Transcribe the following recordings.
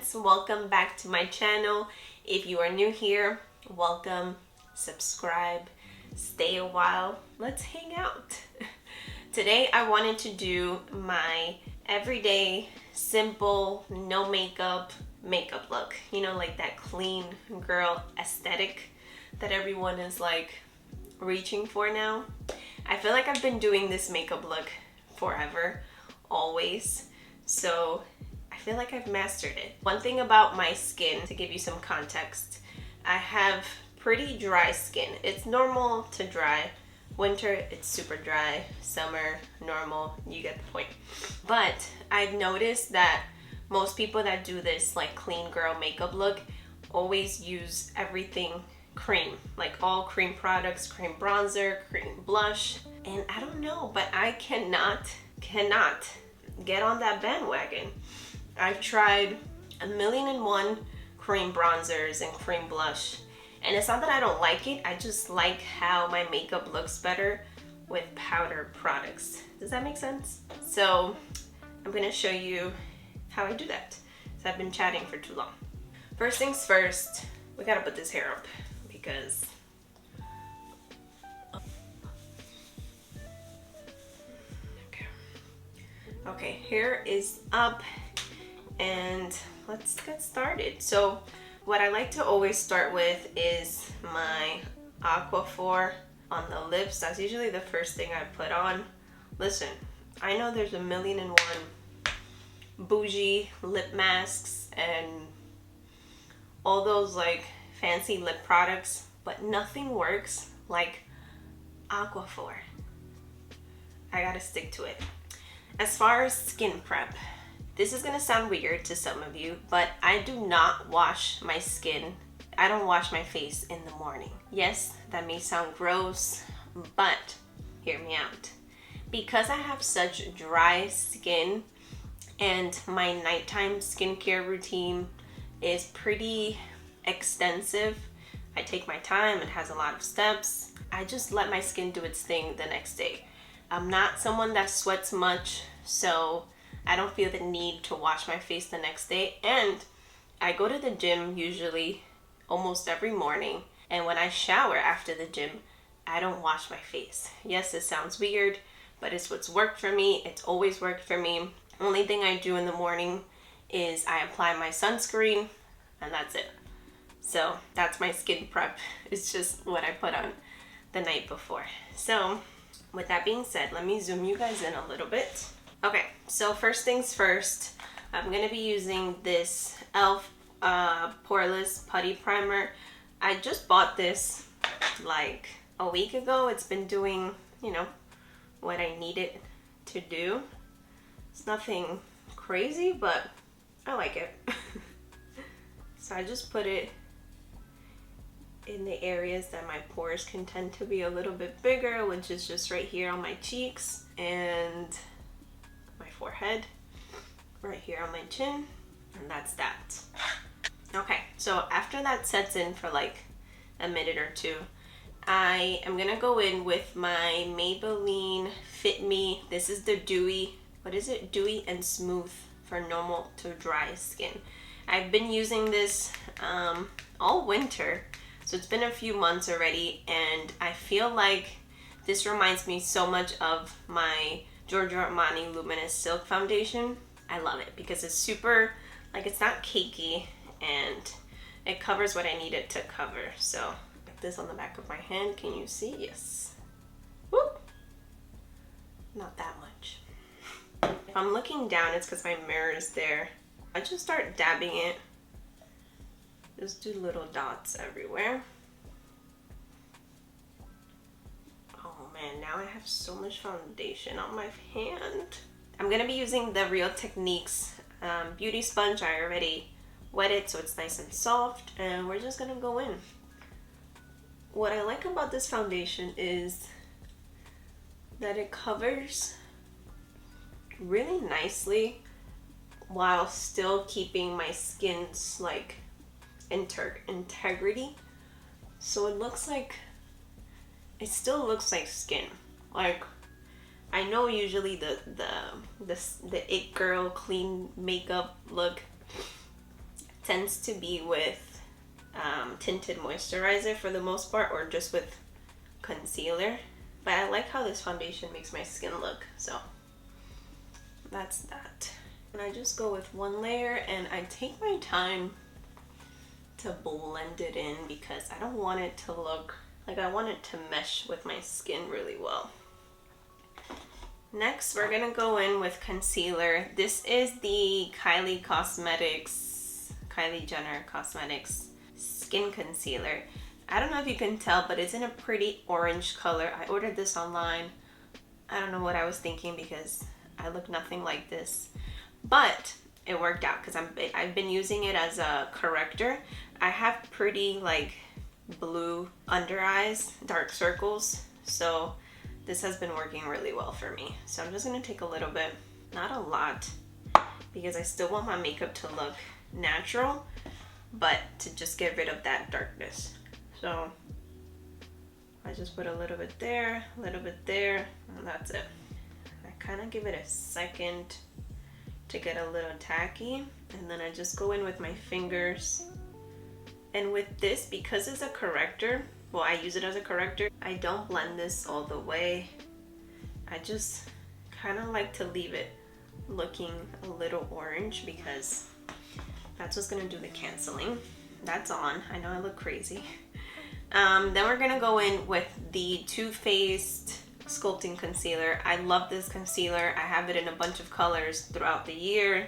friends, welcome back to my channel. If you are new here, welcome, subscribe, stay a while, let's hang out. Today I wanted to do my everyday, simple, no makeup look. You know, like that clean girl aesthetic that everyone is like reaching for now. I feel like I've been doing this makeup look forever, always. So I feel like I've mastered it. One thing about my skin, to give you some context, I have pretty dry skin. It's normal to dry. Winter, it's super dry. Summer, normal. You get the point. But I've noticed that most people that do this like clean girl makeup look always use everything cream, like all cream products, cream bronzer, cream blush. And I don't know, but I cannot get on that bandwagon. I've tried 1,000,001 cream bronzers and cream blush, and it's not that I don't like it, I just like how my makeup looks better with powder products. Does that make sense? So I'm gonna show you how I do that. So I've been chatting for too long. First things first, we gotta put this hair up because okay, hair is up and let's get started. So what I like to always start with is my Aquaphor on the lips. That's usually the first thing I put on. Listen, I know there's 1,000,001 bougie lip masks and all those like fancy lip products, but nothing works like Aquaphor. I gotta stick to it. As far as skin prep, this is gonna sound weird to some of you, but I do not wash my skin. I don't wash my face in the morning. Yes, that may sound gross, but hear me out. Because I have such dry skin and my nighttime skincare routine is pretty extensive, I take my time, it has a lot of steps. I just let my skin do its thing the next day. I'm not someone that sweats much, so I don't feel the need to wash my face the next day. And I go to the gym usually almost every morning, and when I shower after the gym, I don't wash my face. Yes, it sounds weird, but it's what's worked for me. It's always worked for me. Only thing I do in the morning is I apply my sunscreen, and that's it. So that's my skin prep. It's just what I put on the night before. So with that being said, let me zoom you guys in a little bit. Okay, so first things first, I'm gonna be using this e.l.f. Poreless Putty Primer. I just bought this like a week ago. It's been doing, you know, what I need it to do. It's nothing crazy, but I like it. So I just put it in the areas that my pores can tend to be a little bit bigger, which is just right here on my cheeks and my forehead, right here on my chin, and that's that. Okay, so after that sets in for like a minute or two, I am gonna go in with my Maybelline Fit Me. This is the dewy, what is it? Dewy and Smooth for normal to dry skin. I've been using this all winter. So it's been a few months already, and I feel like this reminds me so much of my Giorgio Armani Luminous Silk Foundation. I love it because it's super, like, it's not cakey and it covers what I need it to cover. So like this on the back of my hand, can you see? Yes. Whoop. Not that much. If I'm looking down, it's because my mirror is there. I just start dabbing it. Just do little dots everywhere. Oh man, now I have so much foundation on my hand. I'm gonna be using the Real Techniques beauty sponge. I already wet it so it's nice and soft, and we're just gonna go in. What I like about this foundation is that it covers really nicely while still keeping my skin's like integrity. So it looks like, it still looks like skin. Like, I know usually the it girl clean makeup look tends to be with tinted moisturizer for the most part, or just with concealer. But I like how this foundation makes my skin look, so that's that. And I just go with one layer and I take my time to blend it in because I don't want it to look like, I want it to mesh with my skin really well. Next, we're gonna go in with concealer. This is the Kylie Jenner Cosmetics Skin Concealer. I don't know if you can tell, but it's in a pretty orange color. I ordered this online. I don't know what I was thinking because I look nothing like this, but it worked out because I've been using it as a corrector. I have pretty like blue under eyes, dark circles, so this has been working really well for me. So I'm just gonna take a little bit, not a lot, because I still want my makeup to look natural, but to just get rid of that darkness. So I just put a little bit there, a little bit there, and that's it. I kind of give it a second to get a little tacky, and then I just go in with my fingers. And with this, because it's a corrector, well, I use it as a corrector, I don't blend this all the way. I just kind of like to leave it looking a little orange because that's what's gonna do the canceling. That's on. I know I look crazy. Then we're gonna go in with the Too Faced Sculpting Concealer. I love this concealer. I have it in a bunch of colors throughout the year.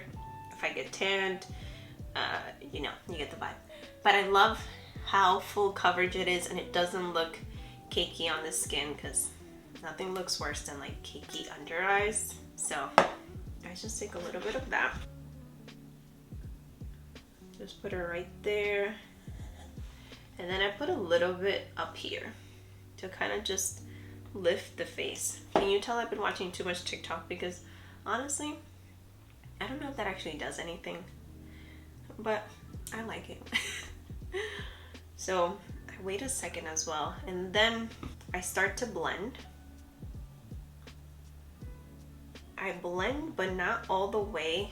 If I get tanned, you know, you get the vibe. But I love how full coverage it is, and it doesn't look cakey on the skin, because nothing looks worse than like cakey under eyes. So I just take a little bit of that. Just put it right there. And then I put a little bit up here to kind of just lift the face. Can you tell I've been watching too much TikTok? Because honestly, I don't know if that actually does anything, but I like it. So I wait a second as well, and then I start to blend. I blend, but not all the way.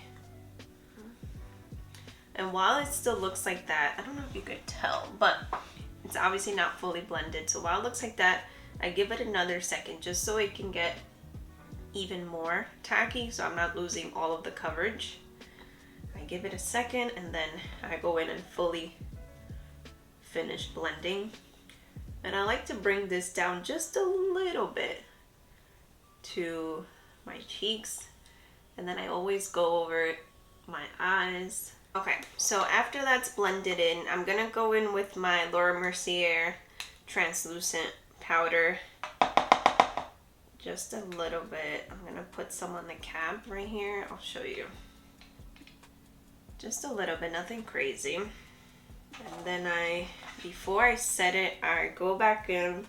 And while it still looks like that, I don't know if you could tell, but it's obviously not fully blended. So while it looks like that, I give it another second just so it can get even more tacky, so I'm not losing all of the coverage. I give it a second, and then I go in and fully finish blending. And I like to bring this down just a little bit to my cheeks, and then I always go over my eyes. Okay, so after that's blended in, I'm gonna go in with my Laura Mercier translucent powder. Just a little bit. I'm gonna put some on the cap right here. I'll show you. Just a little bit, nothing crazy. And then before I set it, I go back in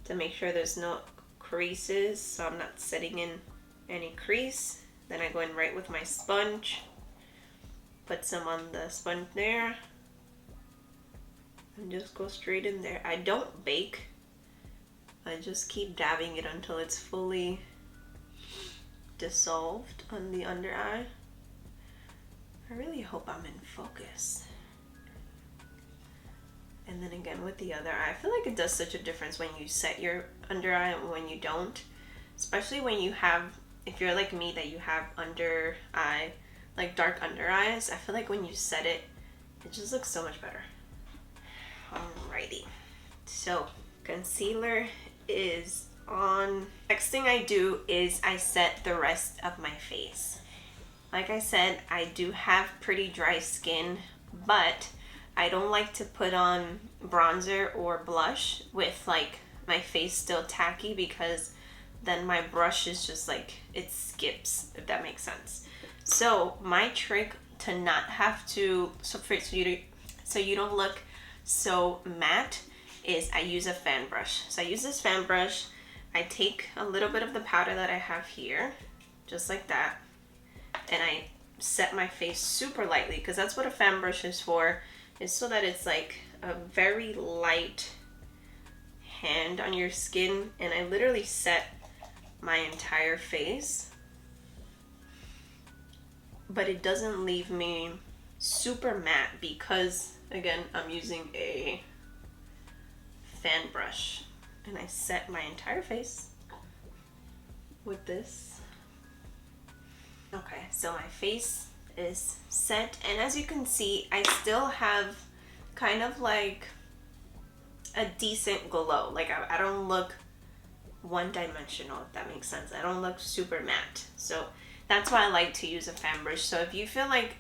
to make sure there's no creases, so I'm not setting in any crease. Then I go in right with my sponge, put some on the sponge there, and just go straight in there. I don't bake. I just keep dabbing it until it's fully dissolved on the under eye. I really hope I'm in focus. And then again with the other eye, I feel like it does such a difference when you set your under eye and when you don't. Especially when you have, if you're like me that you have under eye, like dark under eyes, I feel like when you set it, it just looks so much better. Alrighty. So concealer is on. Next thing I do is I set the rest of my face. Like I said, I do have pretty dry skin, but I don't like to put on bronzer or blush with like my face still tacky, because then my brush is just like, it skips, if that makes sense. So my trick to not have to, so you don't look so matte, is I use a fan brush. So I use this fan brush, I take a little bit of the powder that I have here, just like that, and I set my face super lightly, because that's what a fan brush is for, is so that it's like a very light hand on your skin. And I literally set my entire face, but it doesn't leave me super matte because, again, I'm using a fan brush. And I set my entire face with this. Okay, so my face is set, and as you can see, I still have kind of like a decent glow. Like I don't look one-dimensional, if that makes sense. I don't look super matte. So that's why I like to use a fan brush. So if you feel like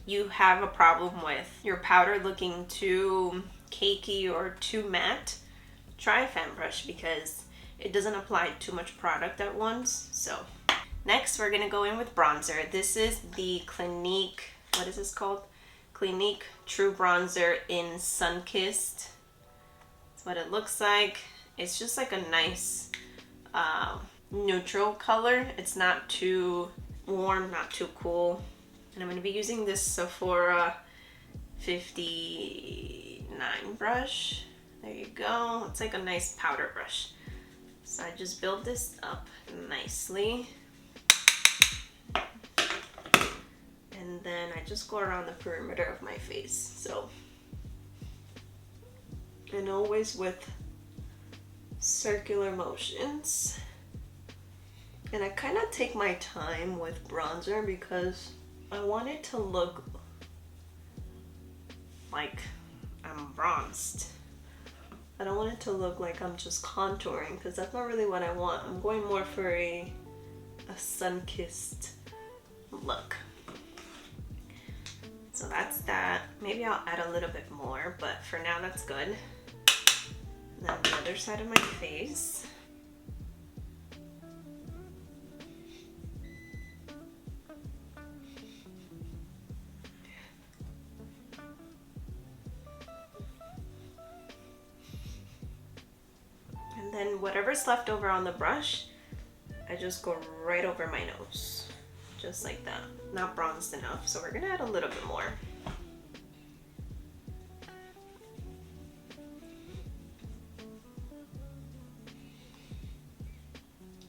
you have a problem with your powder looking too cakey or too matte, try a fan brush because it doesn't apply too much product at once. So next we're gonna go in with bronzer. This is the Clinique, what is this called? Clinique True Bronzer in Sunkissed. That's what it looks like. It's just like a nice neutral color. It's not too warm, not too cool. And I'm gonna be using this Sephora 59 brush. There you go. It's like a nice powder brush. So I just build this up nicely. And then I just go around the perimeter of my face. So, and always with circular motions. And I kind of take my time with bronzer because I want it to look like I'm bronzed. I don't want it to look like I'm just contouring because that's not really what I want. I'm going more for a sun-kissed look. So that's that. Maybe I'll add a little bit more, but for now that's good. And then the other side of my face. And then whatever's left over on the brush, I just go right over my nose. Just like that. Not bronzed enough, so we're gonna add a little bit more.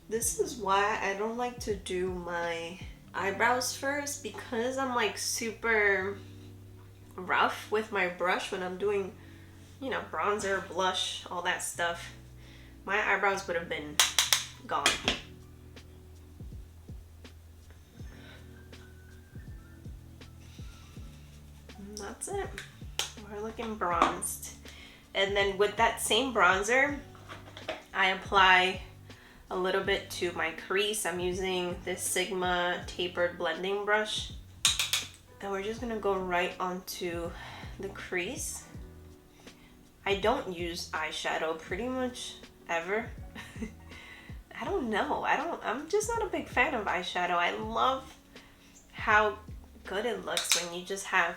This is why I don't like to do my eyebrows first, because I'm like super rough with my brush when I'm doing, you know, bronzer, blush, all that stuff. My eyebrows would have been gone. And that's it. We're looking bronzed. And then with that same bronzer, I apply a little bit to my crease. I'm using this Sigma tapered blending brush. And we're just gonna go right onto the crease. I don't use eyeshadow pretty much ever. I don't know. I'm just not a big fan of eyeshadow. I love how good it looks when you just have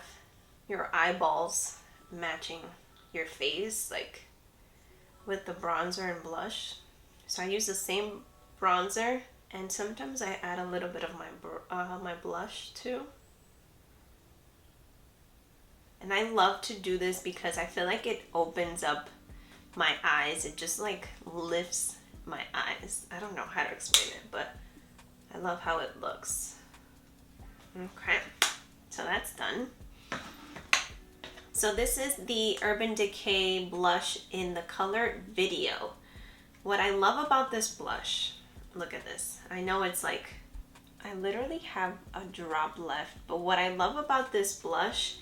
your eyeballs matching your face, like with the bronzer and blush. So I use the same bronzer, and sometimes I add a little bit of my blush too. And I love to do this because I feel like it opens up my eyes. It just like lifts my eyes. I don't know how to explain it, but I love how it looks. Okay, so that's done. So this is the Urban Decay blush in the color Video. What I love about this blush, look at this. I know it's like, I literally have a drop left, but what I love about this blush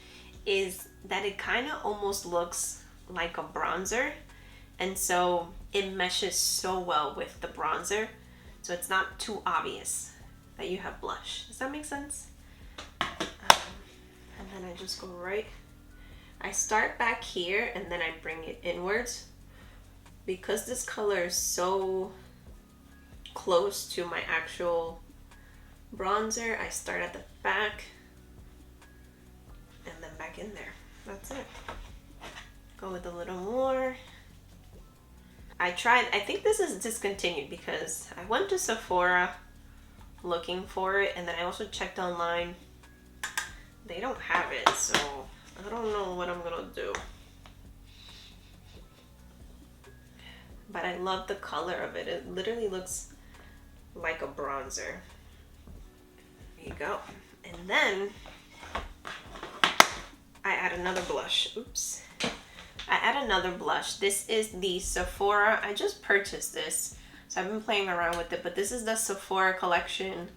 is that it kind of almost looks like a bronzer. And so it meshes so well with the bronzer. So it's not too obvious that you have blush. Does that make sense? And then I just go right, I start back here and then I bring it inwards. Because this color is so close to my actual bronzer, I start at the back and then back in there. That's it. Go with a little more. I think this is discontinued because I went to Sephora looking for it, and then I also checked online. They don't have it, so I don't know what I'm gonna do. But I love the color of it. It literally looks like a bronzer. There you go. And then I add another blush. Oops. I add another blush. This is the Sephora. I just purchased this, so I've been playing around with it, but this is the Sephora collection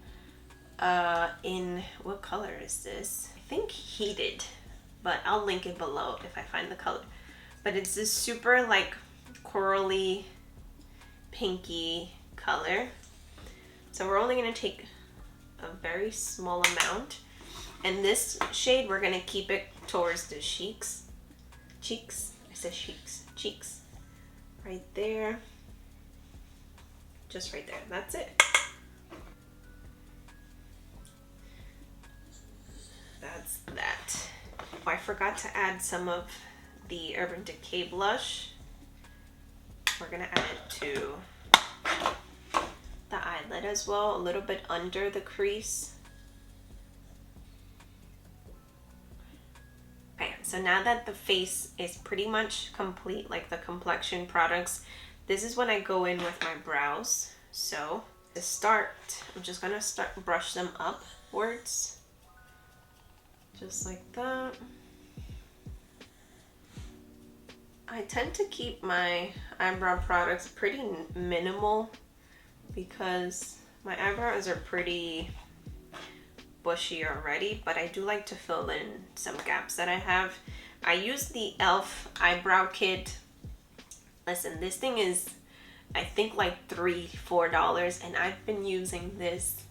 in, what color is this? I think Heated, but I'll link it below if I find the color. But it's this super like corally, pinky color. So we're only gonna take a very small amount. And this shade, we're gonna keep it towards the cheeks. I said cheeks. Right there. Just right there, that's it. That's that. Oh, I forgot to add some of the Urban Decay blush. We're gonna add it to the eyelid as well, a little bit under the crease. Okay, so now that the face is pretty much complete, like the complexion products, this is when I go in with my brows. So to start, I'm just gonna brush them upwards, just like that. I tend to keep my eyebrow products pretty minimal because my eyebrows are pretty bushy already, but I do like to fill in some gaps that I have. I use the e.l.f. eyebrow kit. Listen, this thing is, I think, like $3-4, and I've been using this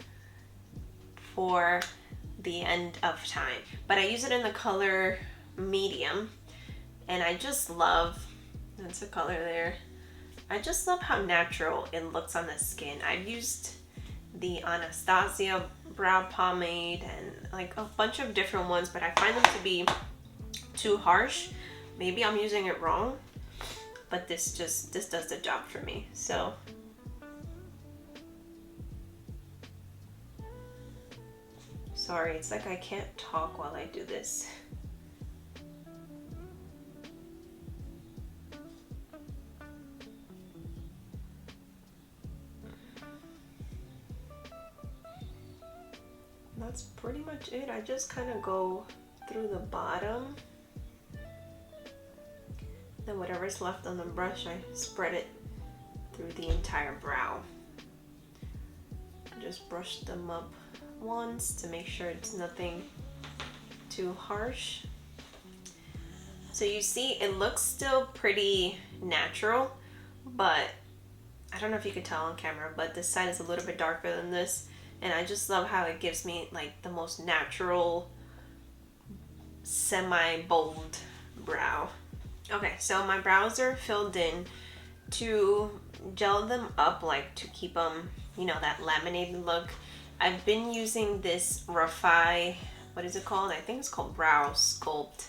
for the end of time. But I use it in the color medium, and I just love, that's a color there. I just love how natural it looks on the skin. I've used the Anastasia brow pomade and like a bunch of different ones, but I find them to be too harsh. Maybe I'm using it wrong, but this does the job for me. So sorry, it's like I can't talk while I do this. That's pretty much it. I just kind of go through the bottom. Then whatever's left on the brush, I spread it through the entire brow. Just brush them up once to make sure it's nothing too harsh. So you see, it looks still pretty natural, but I don't know if you could tell on camera, but this side is a little bit darker than this. And I just love how it gives me like the most natural, semi-bold brow. Okay, so my brows are filled in. To gel them up, like to keep them, you know, that laminated look, I've been using this Refi, what is it called? I think it's called Brow Sculpt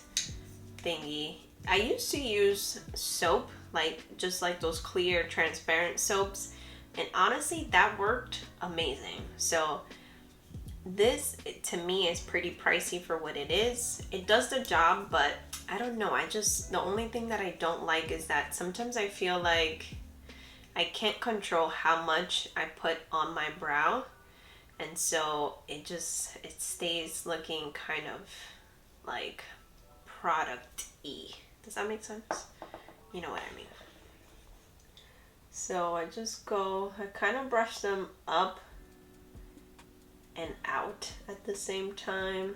thingy. I used to use soap, like just like those clear transparent soaps, and honestly that worked amazing. So this to me is pretty pricey for what it is. It does the job, but I don't know, the only thing that I don't like is that sometimes I feel like I can't control how much I put on my brow, and so it stays looking kind of like product-y. Does that make sense? You know what I mean. So I kind of brush them up and out at the same time.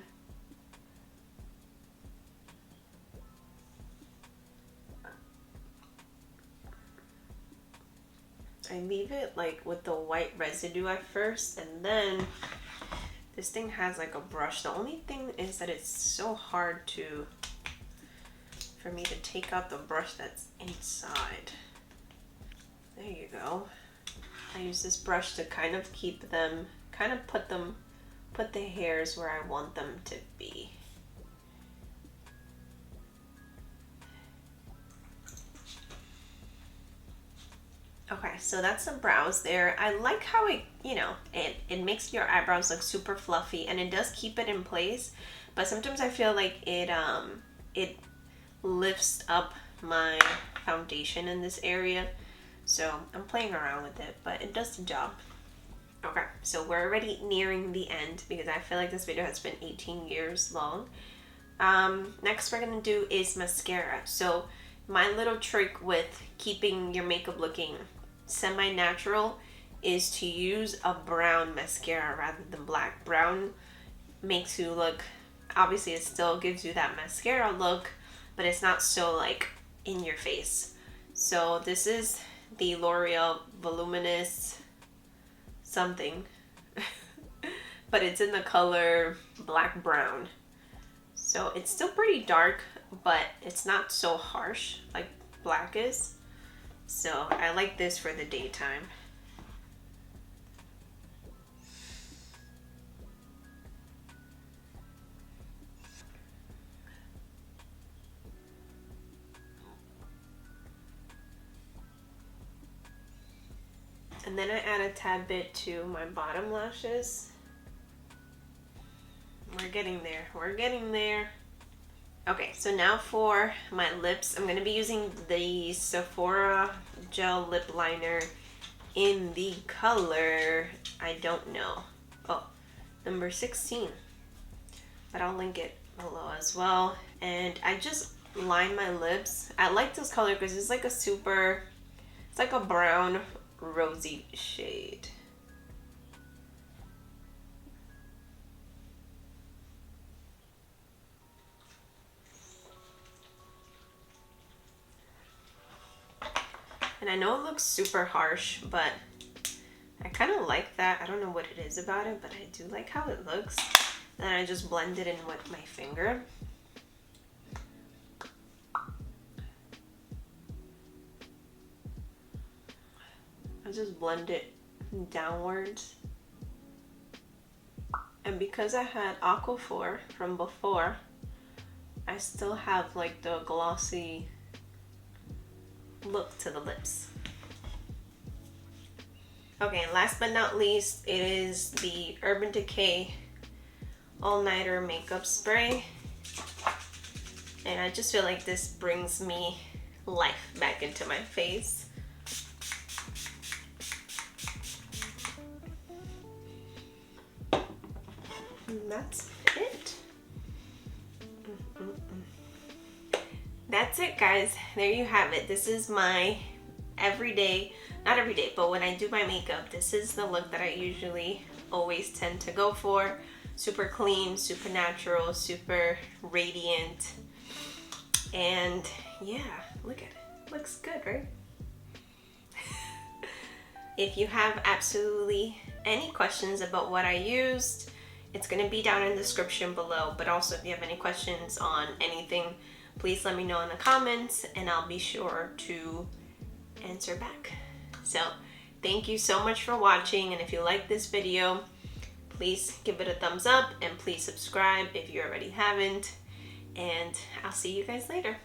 I leave it like with the white residue at first, and then this thing has like a brush. The only thing is that it's so hard for me to take out the brush that's inside. There you go. I use this brush to kind of keep them, put the hairs where I want them to be. Okay, so that's the brows there. I like how it, it makes your eyebrows look super fluffy, and it does keep it in place, but sometimes I feel like it lifts up my foundation in this area. So I'm playing around with it, but it does the job. Okay, so we're already nearing the end because I feel like this video has been 18 years long. Next we're gonna do is mascara. So my little trick with keeping your makeup looking semi-natural is to use a brown mascara rather than black. Brown makes you look, obviously it still gives you that mascara look, but it's not so like in your face. So this is the L'Oreal Voluminous something, but it's in the color black brown. So it's still pretty dark, but it's not so harsh like black is. So I like this for the daytime. And then I add a tad bit to my bottom lashes. We're getting there. We're getting there. Okay, so now for my lips, I'm going to be using the Sephora Gel Lip Liner in the color, I don't know. Oh, number 16. But I'll link it below as well. And I just line my lips. I like this color because it's like a super, it's like a brown rosy shade. And I know it looks super harsh, but I kind of like that. I don't know what it is about it, but I do like how it looks. Then I just blend it in with my finger. I just blend it downwards. And because I had Aquaphor from before, I still have like the glossy look to the lips. Okay, and last but not least, it is the Urban Decay All Nighter Makeup Spray. And I just feel like this brings me life back into my face. And that's it. That's it, guys. There you have it. This is my everyday, not every day, but when I do my makeup, this is the look that I usually always tend to go for. Super clean, super natural, super radiant. And yeah, look at it. Looks good, right? If you have absolutely any questions about what I used, it's going to be down in the description below. But also, if you have any questions on anything, please let me know in the comments and I'll be sure to answer back. So thank you so much for watching, and if you like this video, please give it a thumbs up and please subscribe if you already haven't, and I'll see you guys later.